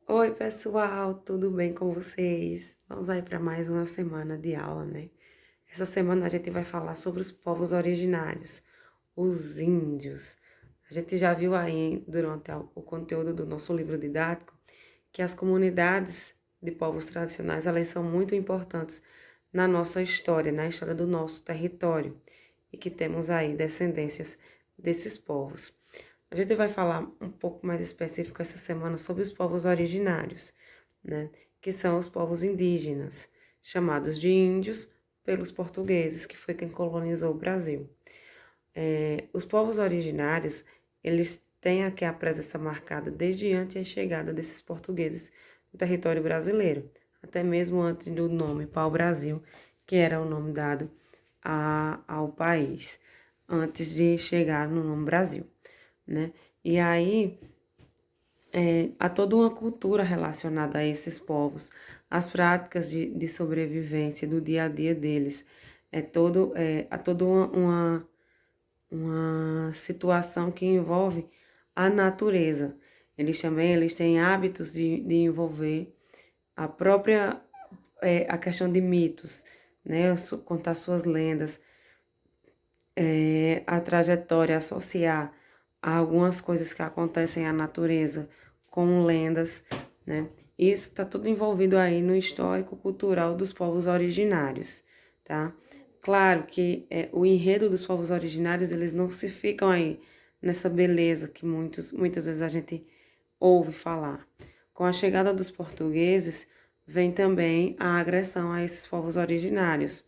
Oi, pessoal, tudo bem com vocês? Vamos aí para mais uma semana de aula, né? Essa semana a gente vai falar sobre os povos originários, os índios. A gente já viu aí durante o conteúdo do nosso livro didático que as comunidades de povos tradicionais, elas são muito importantes na nossa história, na história do nosso território, e que temos aí descendências desses povos. A gente vai falar um pouco mais específico essa semana sobre os povos originários, né? Que são os povos indígenas, chamados de índios pelos portugueses, que foi quem colonizou o Brasil. Os povos originários, eles têm aqui a presença marcada desde antes da chegada desses portugueses no território brasileiro, até mesmo antes do nome pau-brasil, que era o nome dado ao país, antes de chegar no nome Brasil, né? E aí há toda uma cultura relacionada a esses povos, as práticas de sobrevivência do dia a dia deles. Há toda uma situação que envolve a natureza. Eles têm hábitos de envolver a própria a questão de mitos, né? Contar suas lendas, a trajetória, associar a algumas coisas que acontecem à natureza com lendas, né? Isso está tudo envolvido aí no histórico cultural dos povos originários, tá? Claro que o enredo dos povos originários, eles não se ficam aí nessa beleza que muitas vezes a gente ouve falar. Com a chegada dos portugueses, vem também a agressão a esses povos originários.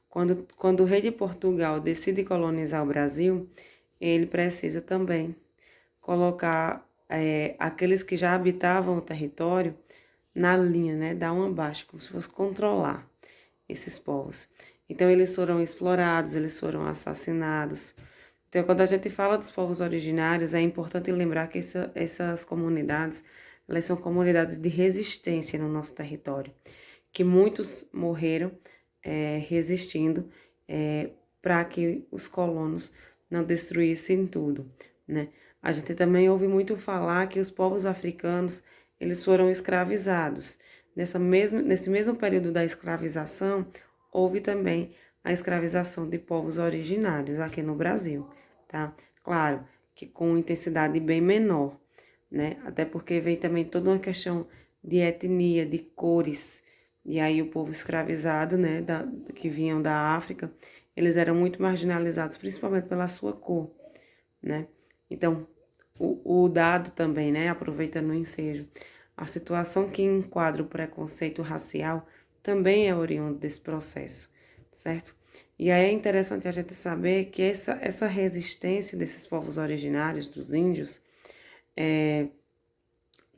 Quando o rei de Portugal decide colonizar o Brasil, ele precisa também colocar aqueles que já habitavam o território na linha, né? Dar uma baixa, como se fosse controlar esses povos. Então, eles foram explorados, eles foram assassinados. Então, quando a gente fala dos povos originários, é importante lembrar que essas comunidades, elas são comunidades de resistência no nosso território, que muitos morreram resistindo para que os colonos não destruíssem tudo, né? A gente também ouve muito falar que os povos africanos, eles foram escravizados. Nesse mesmo período da escravização, houve também a escravização de povos originários aqui no Brasil, tá? Claro que com intensidade bem menor, né? Até porque vem também toda uma questão de etnia, de cores. E aí o povo escravizado, né, que vinham da África, eles eram muito marginalizados, principalmente pela sua cor, né? Então, o dado também, né, aproveitando o ensejo, a situação que enquadra o preconceito racial também é oriundo desse processo, certo? E aí é interessante a gente saber que essa resistência desses povos originários, dos índios,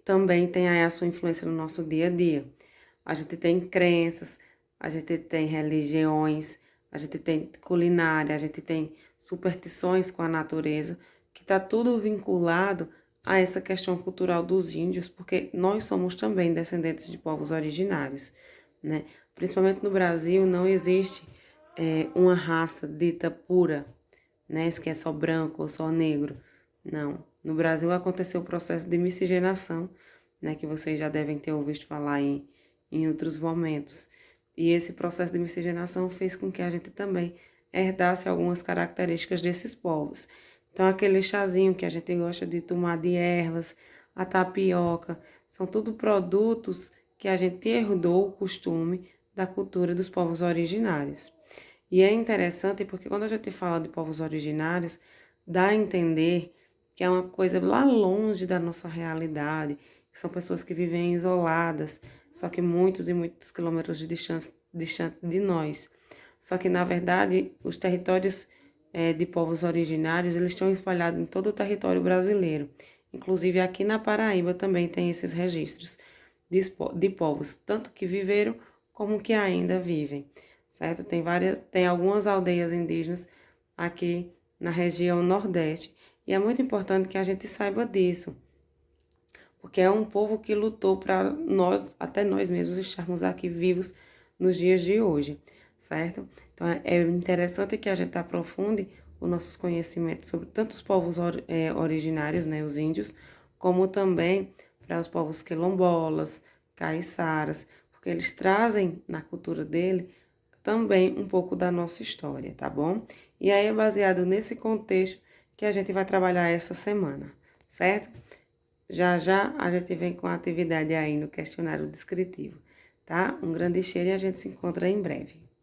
também tem aí a sua influência no nosso dia a dia. A gente tem crenças, a gente tem religiões, a gente tem culinária, a gente tem superstições com a natureza, que está tudo vinculado a essa questão cultural dos índios, porque nós somos também descendentes de povos originários, né? Principalmente no Brasil não existe uma raça dita pura, né? Que é só branco ou só negro. Não. No Brasil aconteceu o processo de miscigenação, né? Que vocês já devem ter ouvido falar em outros momentos. E esse processo de miscigenação fez com que a gente também herdasse algumas características desses povos. Então, aquele chazinho que a gente gosta de tomar de ervas, a tapioca, são tudo produtos que a gente herdou o costume da cultura dos povos originários. E é interessante porque quando a gente fala de povos originários, dá a entender que é uma coisa lá longe da nossa realidade, que são pessoas que vivem isoladas, só que muitos e muitos quilômetros de distante de nós. Só que, na verdade, os territórios de povos originários, eles estão espalhados em todo o território brasileiro. Inclusive aqui na Paraíba também tem esses registros de povos, tanto que viveram como que ainda vivem, certo? Tem algumas aldeias indígenas aqui na região Nordeste e é muito importante que a gente saiba disso, porque é um povo que lutou para nós, até nós mesmos, estarmos aqui vivos nos dias de hoje, certo? Então é interessante que a gente aprofunde os nossos conhecimentos sobre tanto os povos originários, né, os índios, como também para os povos quilombolas, caiçaras, porque eles trazem na cultura dele também um pouco da nossa história, tá bom? E aí é baseado nesse contexto que a gente vai trabalhar essa semana, certo? Já já a gente vem com a atividade aí no questionário descritivo, tá? Um grande cheiro e a gente se encontra em breve.